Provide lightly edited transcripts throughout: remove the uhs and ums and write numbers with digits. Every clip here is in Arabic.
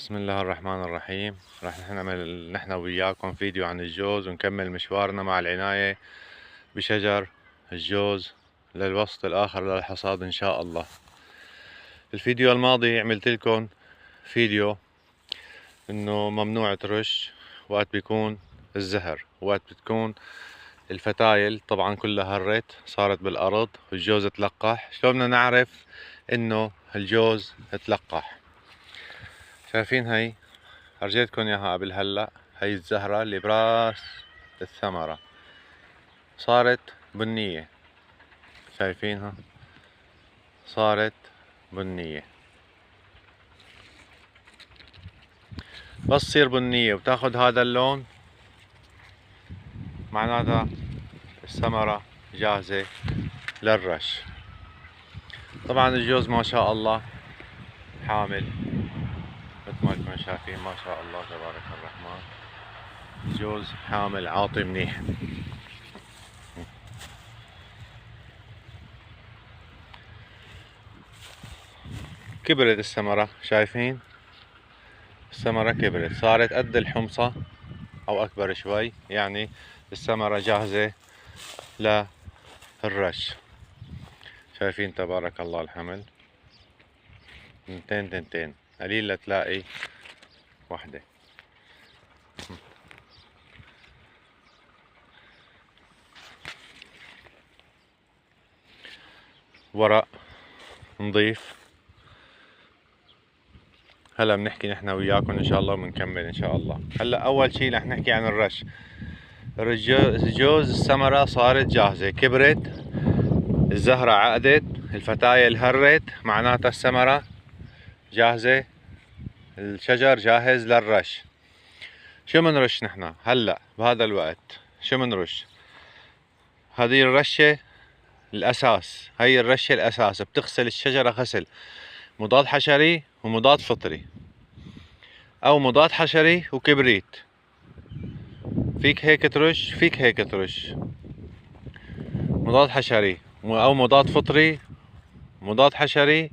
بسم الله الرحمن الرحيم. راح نعمل نحن وياكم فيديو عن الجوز ونكمل مشوارنا مع العناية بشجر الجوز للوسط الآخر للحصاد إن شاء الله. الفيديو الماضي عملت لكم فيديو إنه ممنوع ترش وقت بيكون الزهر، وقت بتكون الفتايل طبعا كلها هرت صارت بالأرض والجوز تلقح. شلون بدنا نعرف إنه الجوز تلقح؟ شايفين هاي أرجيتكم إياها قبل هلأ، هاي الزهرة اللي براس الثمرة صارت بنية، شايفينها صارت بنية. بس تصير بنية وتاخد هذا اللون معناتها الثمرة جاهزة للرش. طبعا الجوز ما شاء الله حامل مثل ما انتم شايفين، ما شاء الله تبارك الرحمن. الجوز حامل عاطي منيح. كبرت الثمرة، شايفين الثمرة كبرت صارت قد الحمصة او اكبر شوي، يعني الثمرة جاهزة للرش. شايفين تبارك الله الحمل، تنتين قليل لتلاقي وحدة. ورق نضيف. هلا بنحكي نحن وياكم ان شاء الله وبنكمل ان شاء الله. هلا اول شي رح نحكي عن الرش. الجوز الثمرة صارت جاهزة، كبرت، الزهرة عقدت، الفتايل هرت، معناتها الثمرة جاهزة، الشجر جاهز للرش. شو منرش نحن هلا بهذا الوقت؟ شو منرش؟ هذه الرشة الأساس، هي الرشة الأساس بتغسل الشجرة غسل مضاد حشري ومضاد فطري، أو مضاد حشري وكبريت. فيك هيك ترش، فيك هيك ترش مضاد حشري أو مضاد فطري، مضاد حشري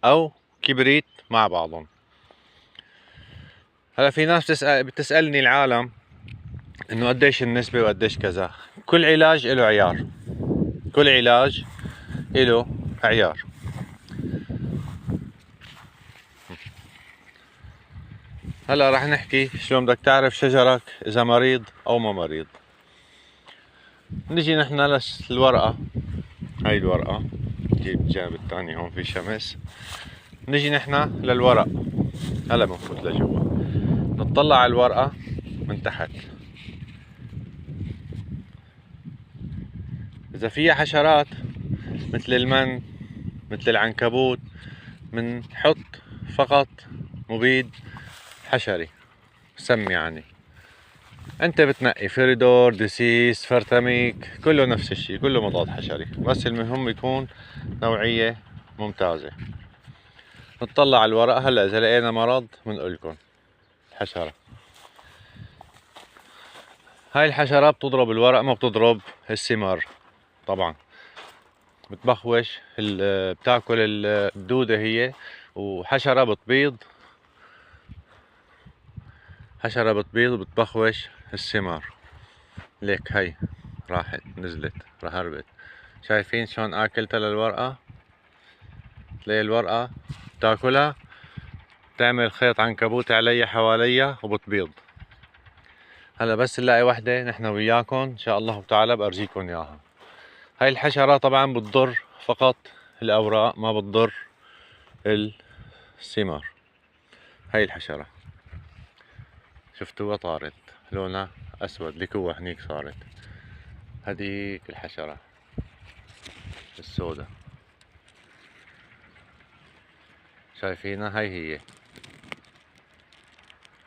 أو كبريت مع بعضهم. هلا في ناس بتسألني العالم إنه قديش النسبة وقديش كذا. كل علاج له عيار، كل علاج له عيار. هلا راح نحكي شلون بدك تعرف شجرك اذا مريض او ما مريض. نجي نحن للورقة، هاي الورقة نجيب الجانب الثاني، هون في شمس. نجي نحن للورق، هلا بنفوت لجوا نطلع على الورقة من تحت. اذا فيها حشرات مثل المن مثل العنكبوت بنحط فقط مبيد حشري سم، يعني انت بتنقي فريدور، ديسيس، فرتاميك، كله نفس الشيء، كله مضاد حشري، بس المهم يكون نوعية ممتازة. نطلع على الورق. هلا اذا لقينا مرض بنقولكم حشرة. هاي الحشرة بتضرب الورق ما بتضرب الثمار، طبعا بتبخوش بتاكل الدودة هي، وحشرة بتبيض، حشرة بتبيض وبتبخوش الثمار. ليك هاي راحت نزلت هربت. شايفين شلون اكلتها للورقة؟ تلاقي الورقة تاكلها تعمل خيط عنكبوت عليها حواليها وبتبيض. هلا بس نلاقي وحدة نحن وياكم ان شاء الله تعالى بارجيكم اياها. هاي الحشرة طبعا بتضر فقط الاوراق، ما بتضر الثمار. هاي الحشرة شفتوها طارت، لونها اسود لكوة هنيك صارت. هذيك الحشرة السوداء شايفينها، هاي هي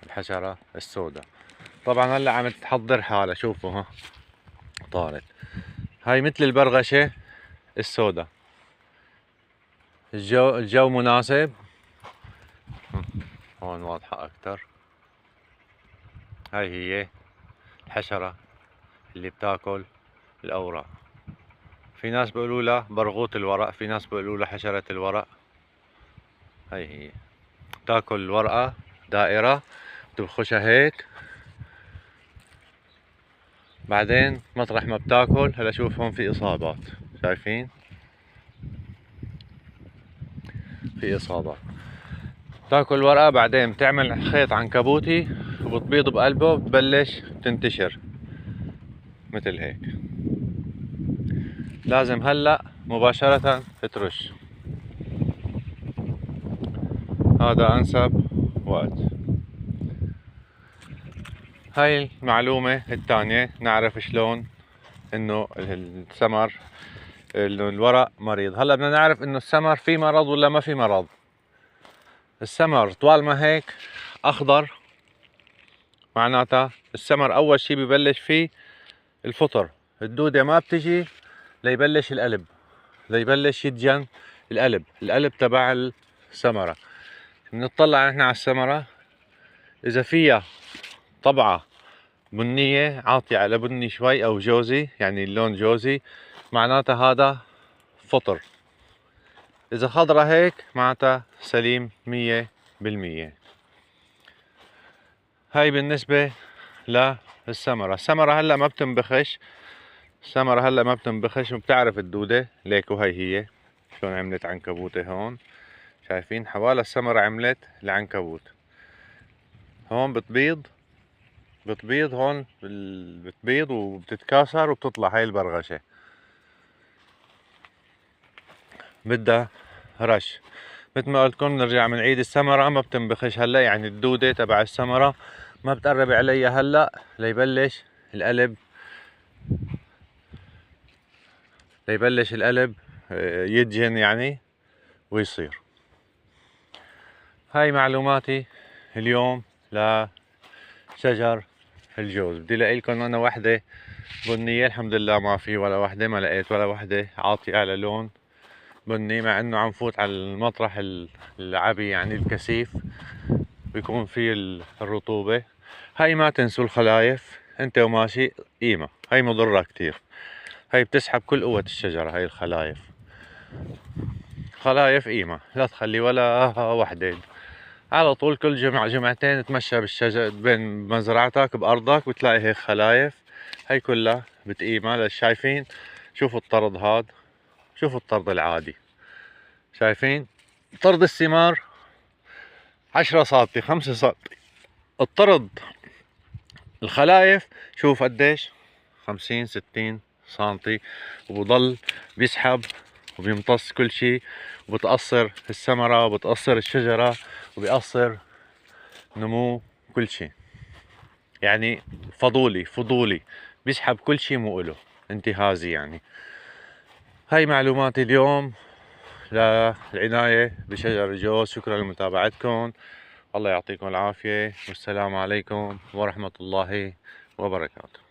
الحشرة السوداء. طبعا هلا عم تحضر حالها، شوفوا ها طارت. هاي مثل البرغشة السوداء. الجو مناسب، هون واضحة أكتر. هاي هي الحشرة اللي بتاكل الأوراق. في ناس بيقولوا لها برغوث الورق، في ناس بيقولوا لها حشرة الورق. هاي هي تاكل الورقة دائرة بتبخشها هيك، بعدين مطرح ما بتاكل هلا شوف هون في اصابات، شايفين في اصابات. تاكل ورقة بعدين بتعمل خيط عنكبوتي وبتبيض بقلبه، بتبلش تنتشر مثل هيك. لازم هلأ مباشرة ترش، هذا انسب وقت. هاي المعلومة الثانية نعرف شلون انه الثمر الورق مريض. هلا بدنا نعرف انه الثمر في مرض ولا ما في مرض. الثمر طوال ما هيك اخضر معناتها الثمر اول شي ببلش فيه الفطر، الدودة ما بتجي ليبلش القلب، ليبلش يتجن القلب تبع الثمرة. بنطلع نحن على الثمرة اذا فيها طبعة بنية عاطية على بني شوي او جوزي، يعني اللون جوزي، معناتها هذا فطر. اذا خضرة هيك معناتها سليم 100%. هاي بالنسبة للثمرة. الثمرة هلا ما بتنبخش، الثمرة هلا ما بتنبخش وبتعرف الدودة ليك. وهي هي شلون عملت عنكبوتة هون، شايفين حوالي الثمرة عملت العنكبوت. هون بتبيض هون بتبيض وبتتكاثر وبتطلع هاي البرغشة، بدها رش. مثل ما قلت لكم نرجع بنعيد الثمرة ما بتنبخش هلا، يعني الدودة تبع الثمرة ما بتقرب عليها هلا ليبلش القلب يدجن يعني ويصير. هاي معلوماتي اليوم لشجر الجوز. بدي الاقي لكم انا وحده بنيه، الحمد لله ما في ولا وحده، ما لقيت ولا وحده عاطيه على لون بني، مع انه عم فوت على المطرح العبي يعني الكثيف بيكون فيه الرطوبه. هاي ما تنسوا الخلايف انت وماشي قيمه، هاي مضره كتير، هاي بتسحب كل قوه الشجره. هاي الخلايف قيمه، لا تخلي ولا وحده. على طول كل جمعة جمعتين تمشى بالشجر بين مزرعتك بأرضك بتلاقي هيك خلايف، هي كلها بتقيمها. شايفين شوفوا الطرد هاد، شوفوا الطرد العادي، شايفين طرد الثمار 10 سنتي 5 سنتي، الطرد الخلايف شوف قديش 50 60 سنتي، وبضل بيسحب وبيمتص كل شي، وبتقصر الثمرة وبتقصر الشجرة وبيقصر نمو كل شي، يعني فضولي بيسحب كل شي مو إله، انتهازي يعني. هاي معلوماتي اليوم للعناية بشجر الجوز. شكرا لمتابعتكم، الله يعطيكم العافية، والسلام عليكم ورحمة الله وبركاته.